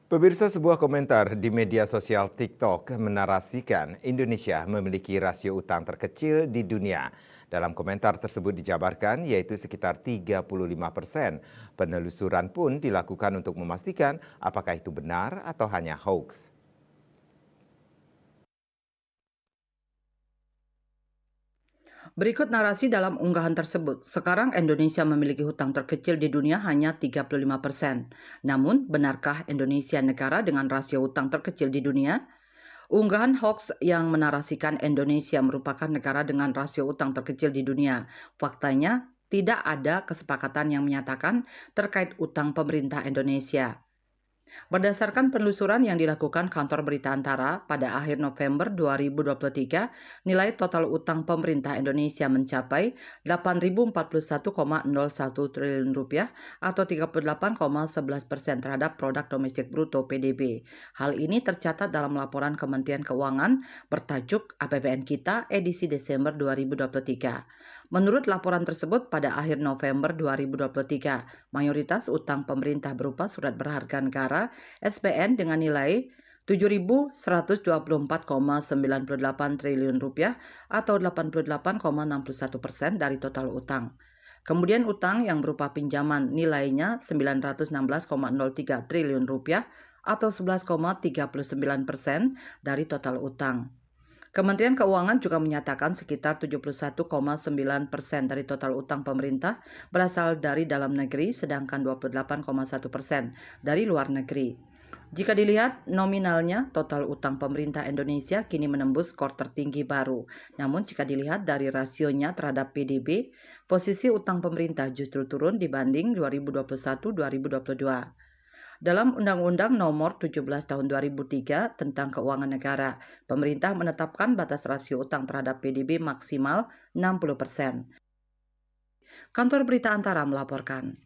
Pemirsa, sebuah komentar di media sosial TikTok menarasikan Indonesia memiliki rasio utang terkecil di dunia. Dalam komentar tersebut dijabarkan yaitu sekitar 35%. Penelusuran pun dilakukan untuk memastikan apakah itu benar atau hanya hoax. Berikut narasi dalam unggahan tersebut. Sekarang Indonesia memiliki hutang terkecil di dunia hanya 35%. Namun, benarkah Indonesia negara dengan rasio hutang terkecil di dunia? Unggahan hoax yang menarasikan Indonesia merupakan negara dengan rasio utang terkecil di dunia. Faktanya, tidak ada kesepakatan yang menyatakan terkait utang pemerintah Indonesia. Berdasarkan penelusuran yang dilakukan Kantor Berita Antara pada akhir November 2023, nilai total utang pemerintah Indonesia mencapai 8.041,01 triliun rupiah atau 38,11% terhadap produk domestik bruto (PDB). Hal ini tercatat dalam laporan Kementerian Keuangan bertajuk APBN Kita edisi Desember 2023. Menurut laporan tersebut, pada akhir November 2023, mayoritas utang pemerintah berupa surat berharga negara (SBN) dengan nilai 7.124,98 triliun rupiah atau 88,61% dari total utang. Kemudian utang yang berupa pinjaman nilainya 916,03 triliun rupiah atau 11,39% dari total utang. Kementerian Keuangan juga menyatakan sekitar 71,9% dari total utang pemerintah berasal dari dalam negeri, sedangkan 28,1% dari luar negeri. Jika dilihat nominalnya, total utang pemerintah Indonesia kini menembus skor tertinggi baru. Namun jika dilihat dari rasionya terhadap PDB, posisi utang pemerintah justru turun dibanding 2021-2022. Dalam Undang-Undang Nomor 17 Tahun 2003 tentang Keuangan Negara, pemerintah menetapkan batas rasio utang terhadap PDB maksimal 60%. Kantor Berita Antara melaporkan.